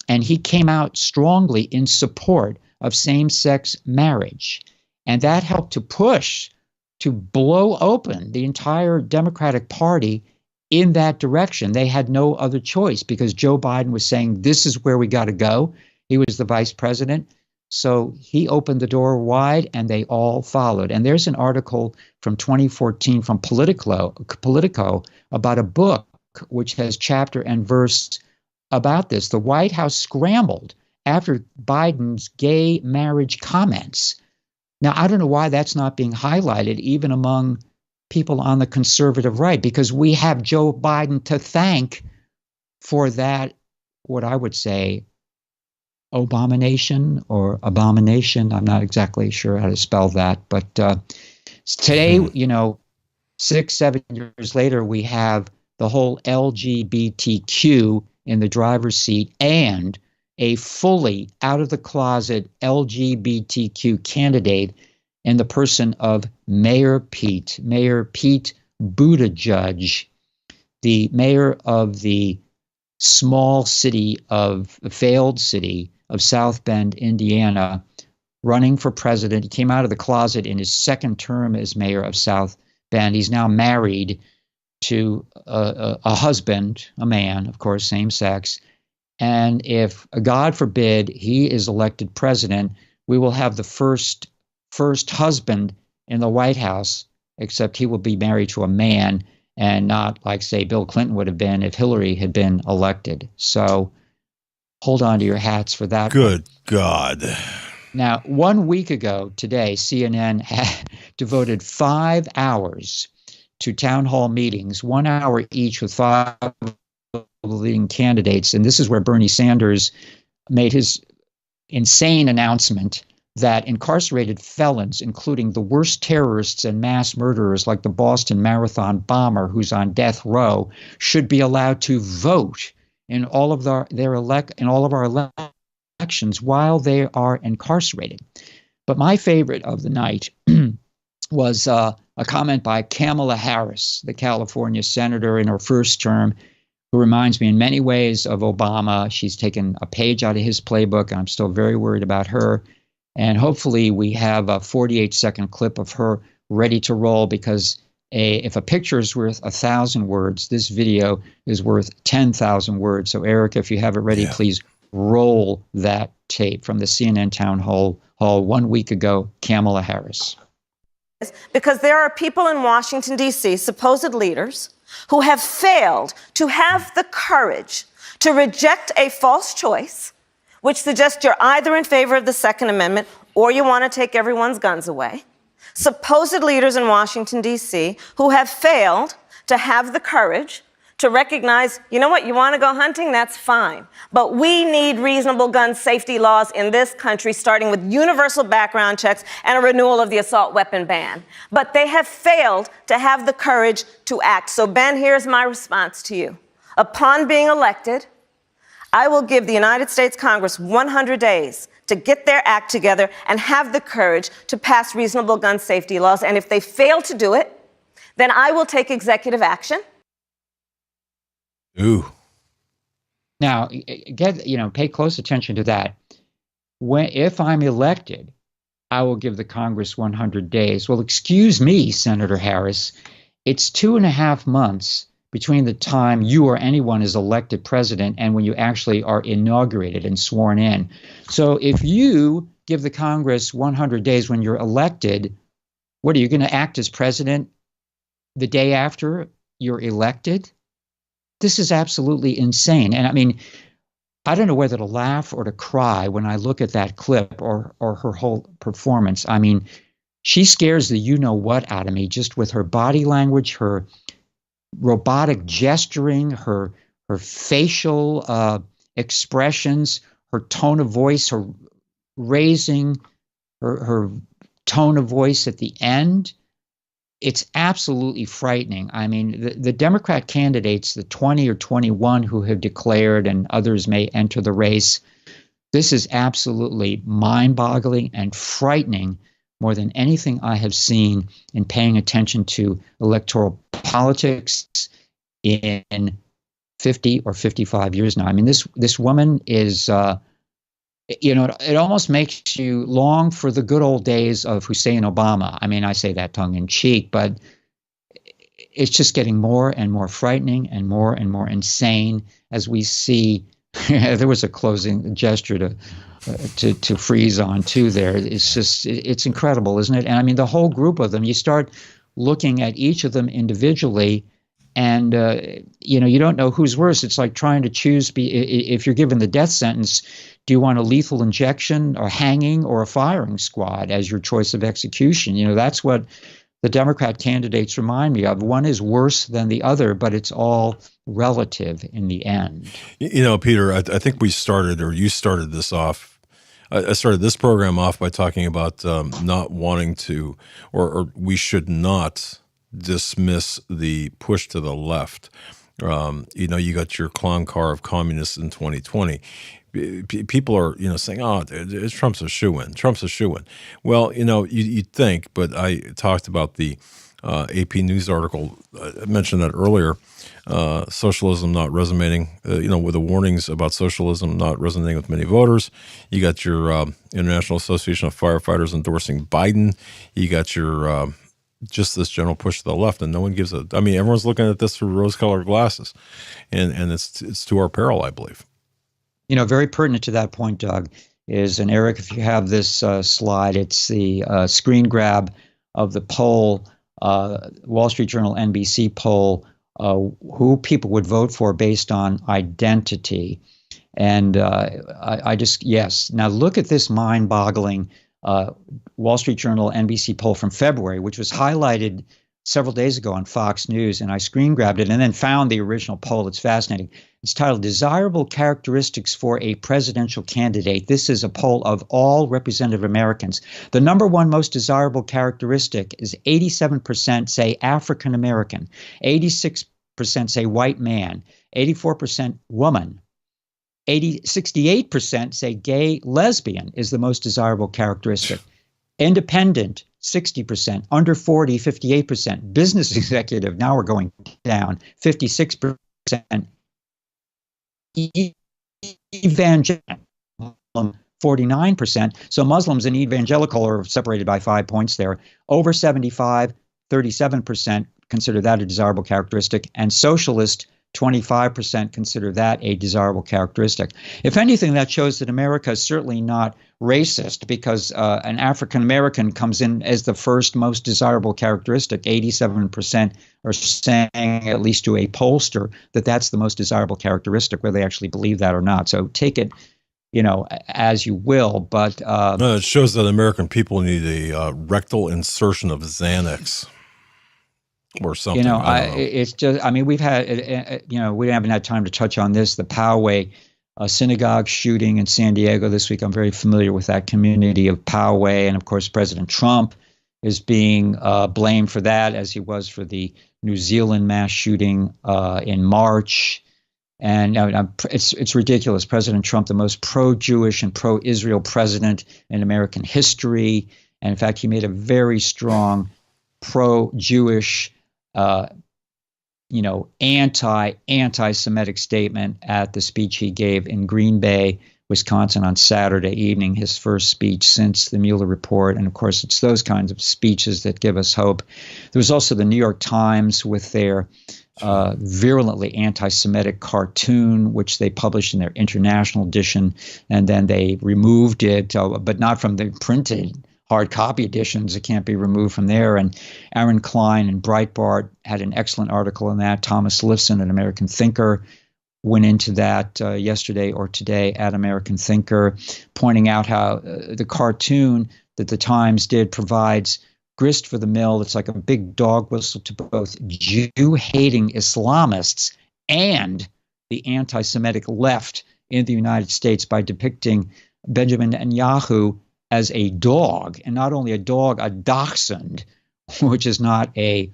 S2: and he came out strongly in support of same-sex marriage. And that helped to push, to blow open the entire Democratic Party in that direction. They had no other choice because Joe Biden was saying, this is where we got to go. He was the vice president. So he opened the door wide and they all followed. And there's an article from 2014 from Politico about a book which has chapter and verse about this. The White House scrambled after Biden's gay marriage comments. Now, I don't know why that's not being highlighted even among people on the conservative right, because we have Joe Biden to thank for that, what I would say, abomination or abomination. I'm not exactly sure how to spell that. But today, 6-7 years later, we have the whole LGBTQ in the driver's seat and a fully out-of-the-closet LGBTQ candidate in the person of Mayor Pete Buttigieg, the mayor of the failed city of South Bend, Indiana, running for president. He came out of the closet in his second term as mayor of South Bend. He's now married to a husband, a man, of course, same sex. And if, God forbid, he is elected president, we will have the first husband in the White House, except he will be married to a man and not like, say, Bill Clinton would have been if Hillary had been elected. So hold on to your hats for that.
S1: Good God.
S2: Now, 1 week ago today, CNN had devoted 5 hours to town hall meetings, 1 hour each with 5 leading candidates. And this is where Bernie Sanders made his insane announcement that incarcerated felons, including the worst terrorists and mass murderers like the Boston Marathon bomber who's on death row, should be allowed to vote in all of our elections while they are incarcerated. But my favorite of the night was a comment by Kamala Harris, the California senator in her first term, who reminds me in many ways of Obama. She's taken a page out of his playbook, and I'm still very worried about her. And hopefully we have a 48-second clip of her ready to roll, because if a picture is worth 1,000 words, this video is worth 10,000 words. So, Eric, if you have it ready, please roll that tape from the CNN town hall 1 week ago, Kamala Harris.
S10: Because there are people in Washington, D.C., supposed leaders, who have failed to have the courage to reject a false choice, which suggests you're either in favor of the Second Amendment or you want to take everyone's guns away. Supposed leaders in Washington, D.C., who have failed to have the courage to recognize, you know what, you want to go hunting, that's fine. But we need reasonable gun safety laws in this country, starting with universal background checks and a renewal of the assault weapon ban. But they have failed to have the courage to act. So, Ben, here's my response to you. Upon being elected, I will give the United States Congress 100 days to get their act together and have the courage to pass reasonable gun safety laws. And if they fail to do it, then I will take executive action.
S1: Ooh.
S2: Now, pay close attention to that. If I'm elected, I will give the Congress 100 days. Well, excuse me, Senator Harris, it's 2.5 months between the time you or anyone is elected president and when you actually are inaugurated and sworn in. So if you give the Congress 100 days when you're elected, what are you going to act as president the day after you're elected? This is absolutely insane. And I mean, I don't know whether to laugh or to cry when I look at that clip or her whole performance. I mean, she scares the you-know-what out of me just with her body language, her robotic gesturing, her facial expressions, her tone of voice, her raising her tone of voice at the end. It's absolutely frightening. I mean, the Democrat candidates, the 20 or 21 who have declared and others may enter the race, this is absolutely mind-boggling and frightening more than anything I have seen in paying attention to electoral politics in 50 or 55 years now. I mean, this woman is, it almost makes you long for the good old days of Hussein Obama. I mean, I say that tongue in cheek, but it's just getting more and more frightening and more insane as we see. There was a closing gesture to freeze on too there. It's incredible, isn't it? And I mean, the whole group of them, you start looking at each of them individually, and you don't know who's worse. It's like trying to choose, if you're given the death sentence, do you want a lethal injection or hanging or a firing squad as your choice of execution? That's what the Democrat candidates remind me of. One is worse than the other, but it's all relative in the end.
S1: Peter, I think you started this off. I started this program off by talking about not wanting to, or we should not dismiss the push to the left. You got your clown car of communists in 2020. People are, saying, "Oh, Trump's a shoo-in. Trump's a shoo-in." Well, you'd think, but I talked about the AP News article. I mentioned that earlier. Socialism not resonating, with the warnings about socialism not resonating with many voters. You got your International Association of Firefighters endorsing Biden. You got your just this general push to the left, and no one gives everyone's looking at this through rose-colored glasses, and it's to our peril, I believe.
S2: Very pertinent to that point, Doug, and Eric, if you have this slide, it's the screen grab of the poll, Wall Street Journal NBC poll, who people would vote for based on identity. And I just, yes. Now look at this mind-boggling Wall Street Journal NBC poll from February, which was highlighted several days ago on Fox News, and I screen grabbed it and then found the original poll. It's fascinating. It's titled Desirable Characteristics for a Presidential Candidate. This is a poll of all representative Americans. The number one most desirable characteristic is 87% say African American, 86% say white man, 84% woman, 68% say gay lesbian is the most desirable characteristic. Independent, 60%. Under 40, 58%. Business executive, now we're going down, 56%. Evangelical, 49%. So Muslims and evangelical are separated by 5 points there. Over 75, 37% consider that a desirable characteristic. And socialist, 25% consider that a desirable characteristic. If anything, that shows that America is certainly not racist, because an African American comes in as the first most desirable characteristic. 87% are saying, at least to a pollster, that that's the most desirable characteristic, whether they actually believe that or not. So take it, as you will. But
S1: no, it shows that American people need a rectal insertion of Xanax. Or something.
S2: It's just, we've had, we haven't had time to touch on this. The Poway synagogue shooting in San Diego this week. I'm very familiar with that community of Poway. And of course, President Trump is being blamed for that, as he was for the New Zealand mass shooting in March. And it's ridiculous. President Trump, the most pro-Jewish and pro-Israel president in American history. And in fact, he made a very strong pro-Jewish anti-Semitic statement at the speech he gave in Green Bay, Wisconsin on Saturday evening, his first speech since the Mueller report. And of course, it's those kinds of speeches that give us hope. There was also the New York Times with their virulently anti-Semitic cartoon, which they published in their international edition, and then they removed it, but not from the printed hard copy editions. It can't be removed from there. And Aaron Klein and Breitbart had an excellent article on that. Thomas Lifson, an American thinker, went into that yesterday or today at American Thinker, pointing out how the cartoon that the Times did provides grist for the mill. It's like a big dog whistle to both Jew-hating Islamists and the anti-Semitic left in the United States by depicting Benjamin Netanyahu as a dog, and not only a dog, a dachshund, which is not a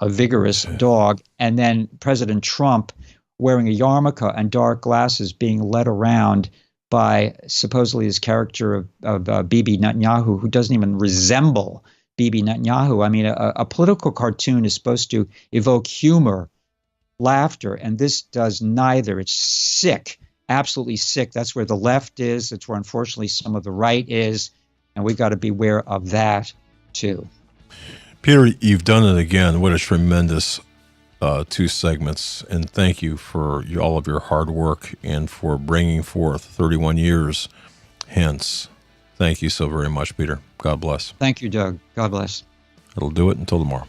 S2: vigorous dog. And then President Trump wearing a yarmulke and dark glasses being led around by supposedly his character of Bibi Netanyahu, who doesn't even resemble Bibi Netanyahu. A political cartoon is supposed to evoke humor, laughter, and this does neither. It's sick. Absolutely sick. That's where the left is. That's where, unfortunately, some of the right is. And we've got to beware of that, too.
S1: Peter, you've done it again. What a tremendous 2 segments. And thank you for all of your hard work and for bringing forth 31 years hence. Thank you so very much, Peter. God bless.
S2: Thank you, Doug. God bless.
S1: It'll do it until tomorrow.